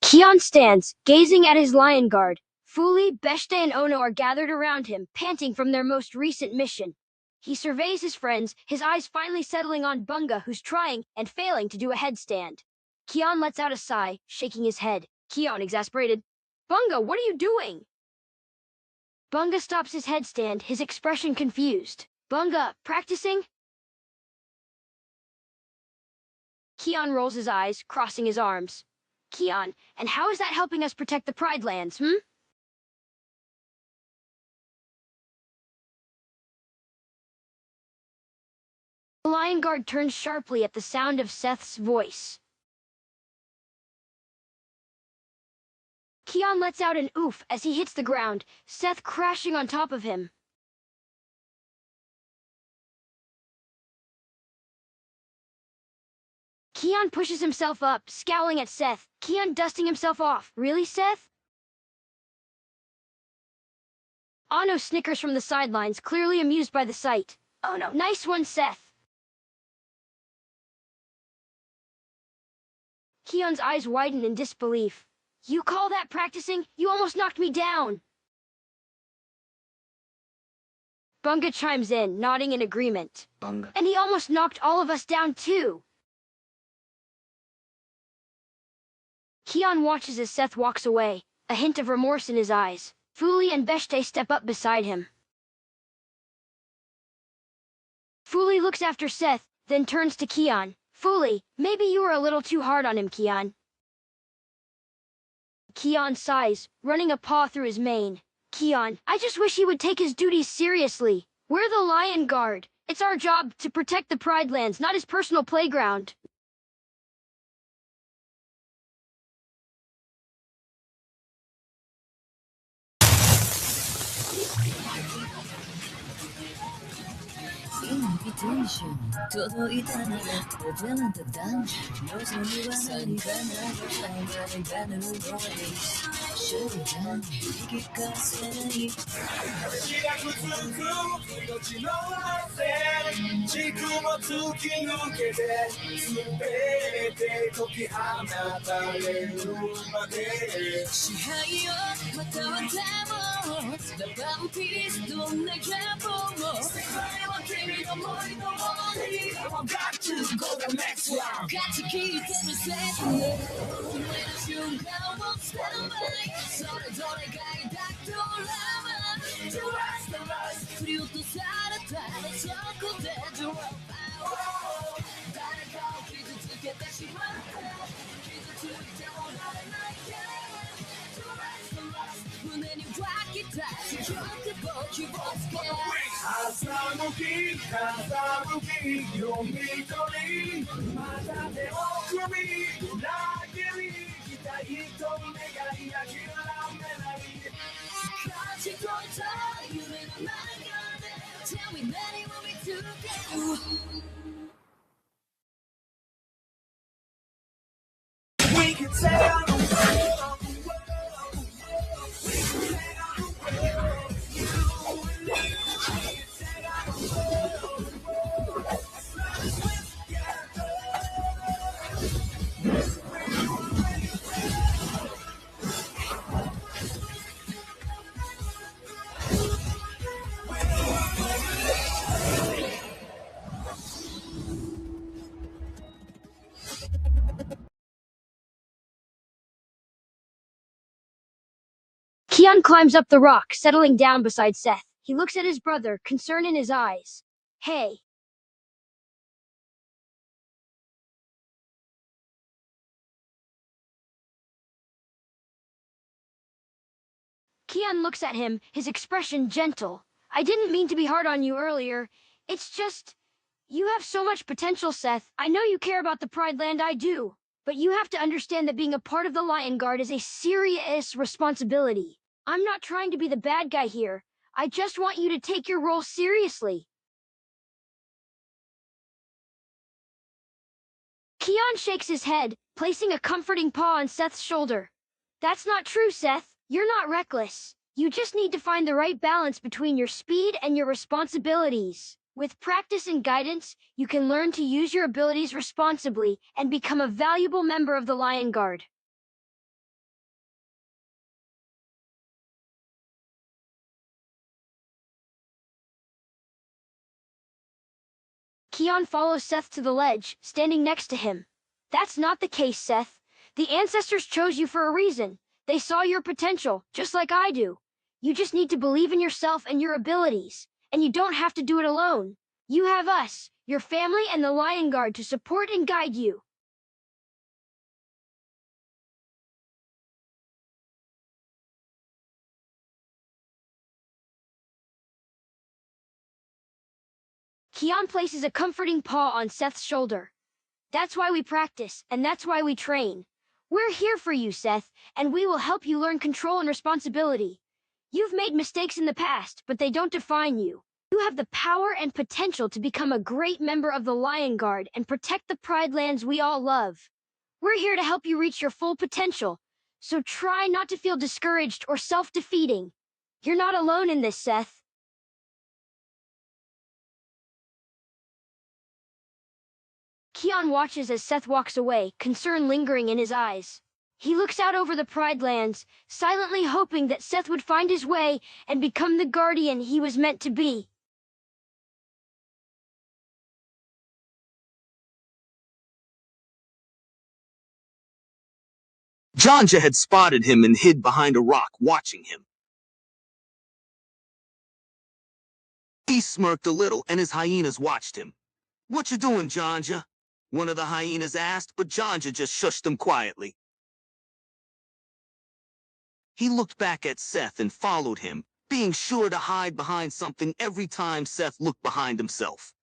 Kion stands, gazing at his lion guard. Fuli, Beshte and Ono are gathered around him, panting from their most recent mission. He surveys his friends, his eyes finally settling on Bunga, who's trying and failing to do a headstand. Kion lets out a sigh, shaking his head. Kion, exasperated. Bunga, what are you doing? Bunga stops his headstand, his expression confused. Bunga, practicing? Kion rolls his eyes, crossing his arms. Kion, and how is that helping us protect the Pride Lands, The Lion Guard turns sharply at the sound of Seth's voice. Kion lets out an oof as he hits the ground, Seth crashing on top of him. Kion pushes himself up, scowling at Seth. Kion dusting himself off. Really, Seth? Ano snickers from the sidelines, clearly amused by the sight. Oh no, nice one, Seth. Kion's eyes widen in disbelief. You call that practicing? You almost knocked me down. Bunga chimes in, nodding in agreement. Bunga. And he almost knocked all of us down too. Kion watches as Seth walks away, a hint of remorse in his eyes. Fuli and Beshte step up beside him. Fuli looks after Seth, then turns to Kion. Fuli, maybe you were a little too hard on him, Kion. Kion sighs, running a paw through his mane. Kion, I just wish he would take his duties seriously. We're the Lion Guard. It's our job to protect the Pride Lands, not his personal playground. Invitation, todo y tan revelan the dungeon. Knows only one and then I should have done it. I've got to go the next round. Got to keep them safe. When a 순간 won't stand by. 서로서로가 닥돌아와. To us, the rest. 그리고 또 살았다. 자꾸 되돌아와. 따라가고 기도 다시 만나. 기도 주의자 원하는 나에게. To us, the rest. 문을 확기다. 지켜보고 기본스게. Hasamuki, yomitori, matate okumi, nagiri, kitahito, negai, akira, menai. Kachi toita, yume no nagane, tell me many when we together. We can sail the world, we can sail the world, you and me. Kion climbs up the rock, settling down beside Seth. He looks at his brother, concern in his eyes. Hey. Kion looks at him, his expression gentle. I didn't mean to be hard on you earlier. It's just, you have so much potential, Seth. I know you care about the Pride Land, I do. But you have to understand that being a part of the Lion Guard is a serious responsibility. I'm not trying to be the bad guy here. I just want you to take your role seriously. Kion shakes his head, placing a comforting paw on Seth's shoulder. That's not true, Seth. You're not reckless. You just need to find the right balance between your speed and your responsibilities. With practice and guidance, you can learn to use your abilities responsibly and become a valuable member of the Lion Guard. Kion follows Seth to the ledge, standing next to him. That's not the case, Seth. The ancestors chose you for a reason. They saw your potential, just like I do. You just need to believe in yourself and your abilities. And you don't have to do it alone. You have us, your family, and the Lion Guard to support and guide you. Kion places a comforting paw on Seth's shoulder. That's why we practice, and that's why we train. We're here for you, Seth, and we will help you learn control and responsibility. You've made mistakes in the past, but they don't define you. You have the power and potential to become a great member of the Lion Guard and protect the Pride Lands we all love. We're here to help you reach your full potential, so try not to feel discouraged or self-defeating. You're not alone in this, Seth. Kion watches as Seth walks away, concern lingering in his eyes. He looks out over the Pride Lands, silently hoping that Seth would find his way and become the guardian he was meant to be. Janja had spotted him and hid behind a rock, watching him. He smirked a little, and his hyenas watched him. "What you doing, Janja?" one of the hyenas asked, but Janja just shushed him quietly. He looked back at Seth and followed him, being sure to hide behind something every time Seth looked behind himself.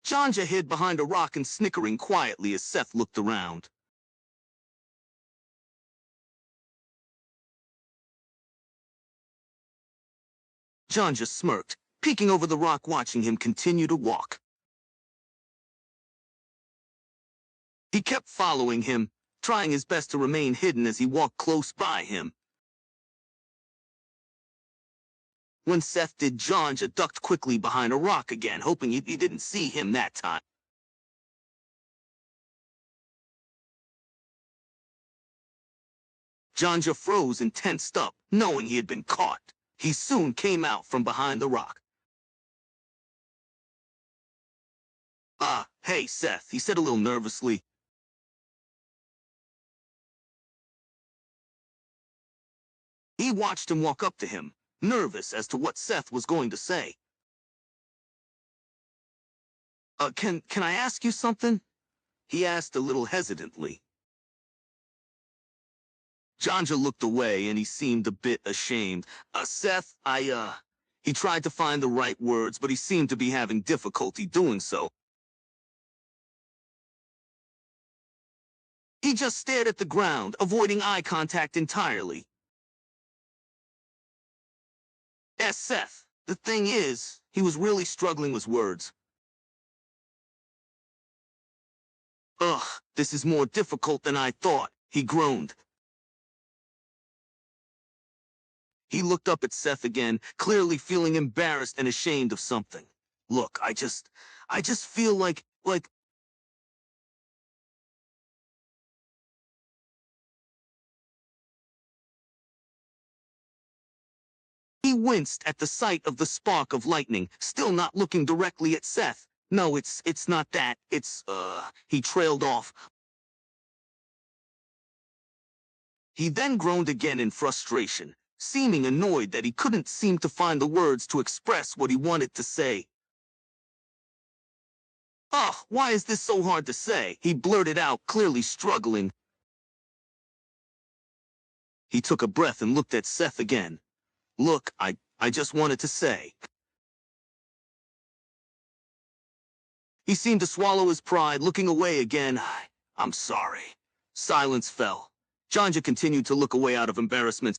Janja hid behind a rock and snickering quietly as Seth looked around. Janja smirked, peeking over the rock, watching him continue to walk. He kept following him, trying his best to remain hidden as he walked close by him. When Seth did, Janja ducked quickly behind a rock again, hoping he didn't see him that time. Janja froze and tensed up, knowing he had been caught. He soon came out from behind the rock. Hey, Seth," he said a little nervously. He watched him walk up to him, nervous as to what Seth was going to say. Can I ask you something?" he asked a little hesitantly. Janja looked away, and he seemed a bit ashamed. Seth, He tried to find the right words, but he seemed to be having difficulty doing so. He just stared at the ground, avoiding eye contact entirely. "Yes, Seth, the thing is," he was really struggling with words. This is more difficult than I thought," he groaned. He looked up at Seth again, clearly feeling embarrassed and ashamed of something. "Look, I just feel like... He winced at the sight of the spark of lightning, still not looking directly at Seth. "No, it's not that. He trailed off. He then groaned again in frustration, seeming annoyed that he couldn't seem to find the words to express what he wanted to say. Why is this so hard to say?" he blurted out, clearly struggling. He took a breath and looked at Seth again. "Look, I just wanted to say." He seemed to swallow his pride, looking away again. "I'm sorry." Silence fell. Janja continued to look away out of embarrassment.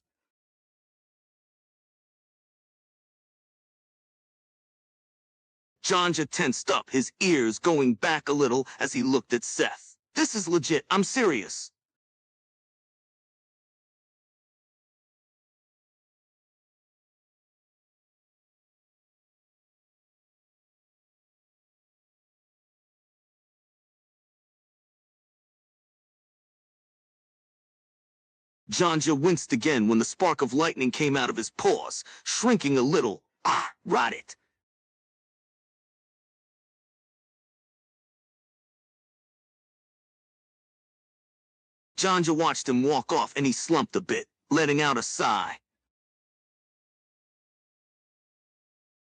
Janja tensed up, his ears going back a little as he looked at Seth. "This is legit. I'm serious." Janja winced again when the spark of lightning came out of his paws, shrinking a little. Rot it. Janja watched him walk off and he slumped a bit, letting out a sigh.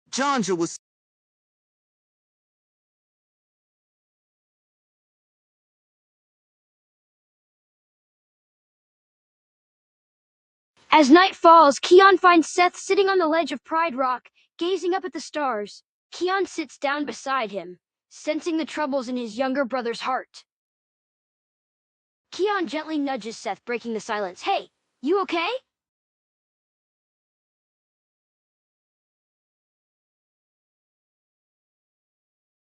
Janja was As night falls, Keon finds Seth sitting on the ledge of Pride Rock, gazing up at the stars. Keon sits down beside him, sensing the troubles in his younger brother's heart. Keon gently nudges Seth, breaking the silence. Hey, you okay?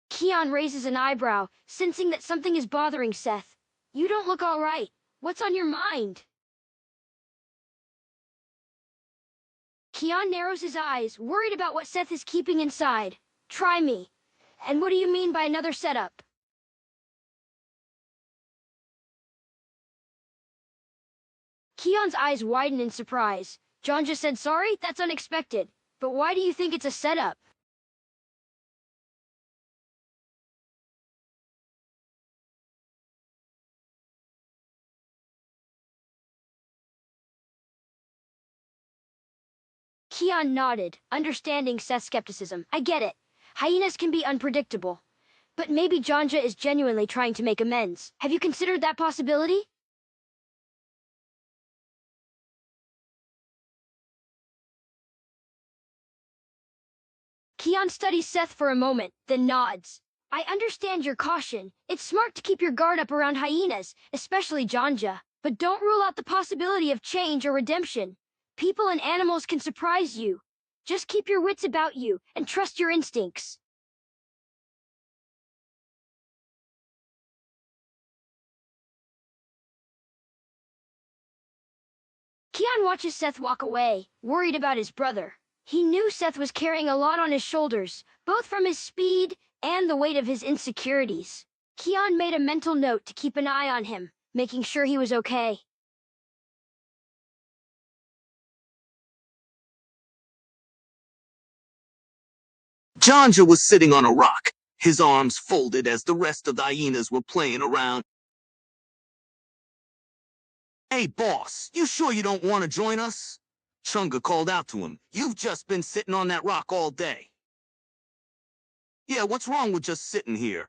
Keon raises an eyebrow, sensing that something is bothering Seth. You don't look all right. What's on your mind? Keon narrows his eyes, worried about what Seth is keeping inside. Try me. And what do you mean by another setup? Keon's eyes widen in surprise. John just said sorry? That's unexpected. But why do you think it's a setup? Keon nodded, understanding Seth's skepticism. I get it. Hyenas can be unpredictable. But maybe Janja is genuinely trying to make amends. Have you considered that possibility? Keon studies Seth for a moment, then nods. I understand your caution. It's smart to keep your guard up around hyenas, especially Janja. But don't rule out the possibility of change or redemption. People and animals can surprise you. Just keep your wits about you and trust your instincts. Keon watches Seth walk away, worried about his brother. He knew Seth was carrying a lot on his shoulders, both from his speed and the weight of his insecurities. Keon made a mental note to keep an eye on him, making sure he was okay. Janja was sitting on a rock, his arms folded as the rest of the hyenas were playing around. Hey, boss, you sure you don't want to join us? Chunga called out to him. You've just been sitting on that rock all day. Yeah, what's wrong with just sitting here?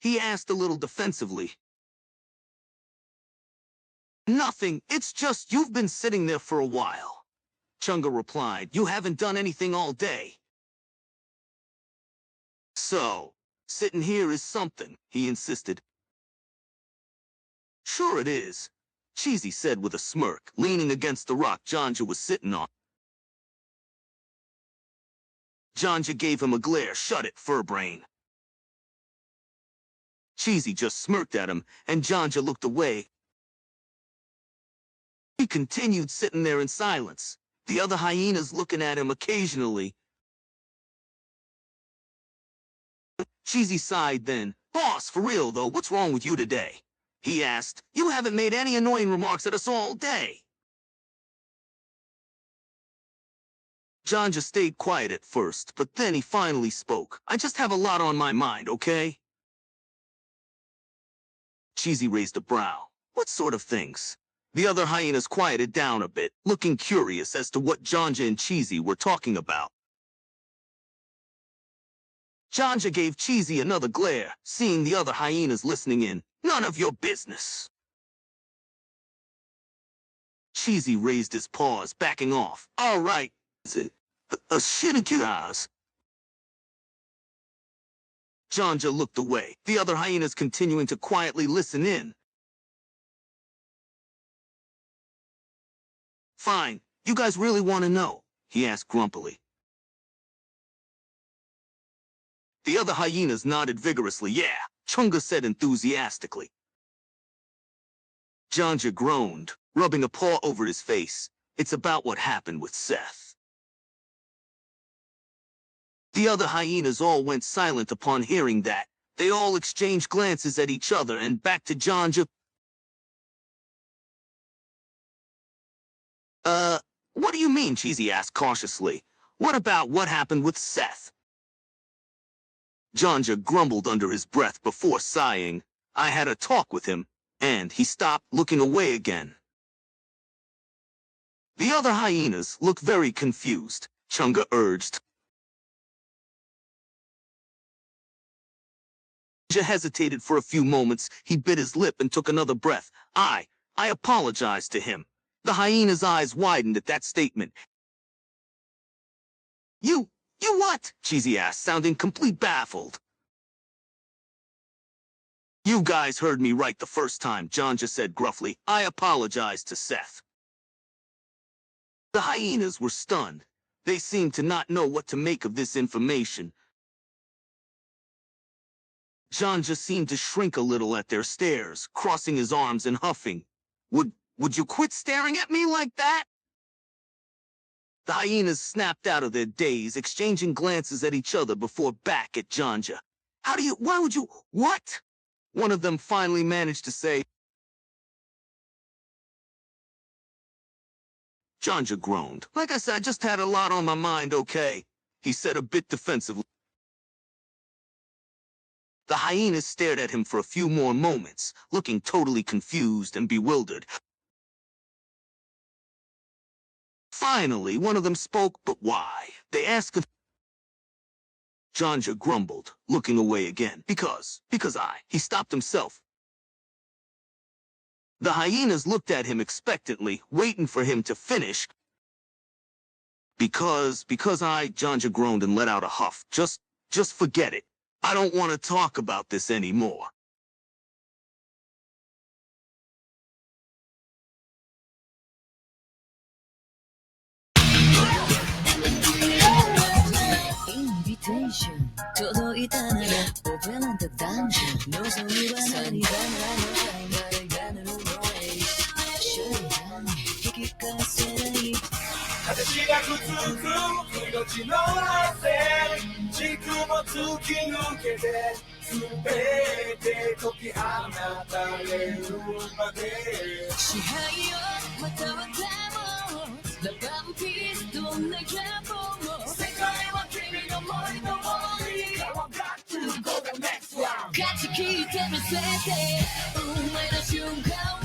He asked a little defensively. Nothing, it's just you've been sitting there for a while. Chunga replied, you haven't done anything all day. So, sitting here is something, he insisted. Sure it is, Cheesy said with a smirk, leaning against the rock Janja was sitting on. Janja gave him a glare. Shut it, Furbrain. Cheesy just smirked at him, and Janja looked away. He continued sitting there in silence, the other hyenas looking at him occasionally. Cheesy sighed then. Boss, for real though, what's wrong with you today? He asked. You haven't made any annoying remarks at us all day. Janja stayed quiet at first, but then he finally spoke. I just have a lot on my mind, okay? Cheesy raised a brow. What sort of things? The other hyenas quieted down a bit, looking curious as to what Janja and Cheesy were talking about. Janja gave Cheesy another glare, seeing the other hyenas listening in. None of your business. Cheesy raised his paws, backing off. All right, is it? A shit at your eyes. Janja looked away, the other hyenas continuing to quietly listen in. Fine, you guys really want to know? He asked grumpily. The other hyenas nodded vigorously. Yeah, Chunga said enthusiastically. Janja groaned, rubbing a paw over his face. It's about what happened with Seth. The other hyenas all went silent upon hearing that. They all exchanged glances at each other and back to Janja. What do you mean? Cheesy asked cautiously. What about what happened with Seth? Janja grumbled under his breath before sighing. I had a talk with him. And he stopped looking away again. The other hyenas looked very confused. Chunga urged. Janja hesitated for a few moments. He bit his lip and took another breath. I apologized to him. The hyena's eyes widened at that statement. You what? Cheesy asked, sounding completely baffled. You guys heard me right the first time, Janja said gruffly. I apologized to Seth. The hyenas were stunned. They seemed to not know what to make of this information. Janja seemed to shrink a little at their stares, crossing his arms and huffing. Would you quit staring at me like that? The hyenas snapped out of their daze, exchanging glances at each other before back at Janja. Why would you, what? One of them finally managed to say. Janja groaned. Like I said, I just had a lot on my mind, okay? He said a bit defensively. The hyenas stared at him for a few more moments, looking totally confused and bewildered. Finally, one of them spoke, but why? They asked if... Janja grumbled, looking away again. Because he stopped himself. The hyenas looked at him expectantly, waiting for him to finish. Because Janja groaned and let out a huff. Just forget it. I don't want to talk about this anymore. Invitation 届いたなら Open the dungeon 望みは何が何が何の noise 引き返せない私がくつく命の汗軸も突き抜けて全て解き放たれるまで支配よまたはデモラバンピースどんな野望も世界は君の森の森 Come on, got to go the next round 勝ち聞いてみせて運命の瞬間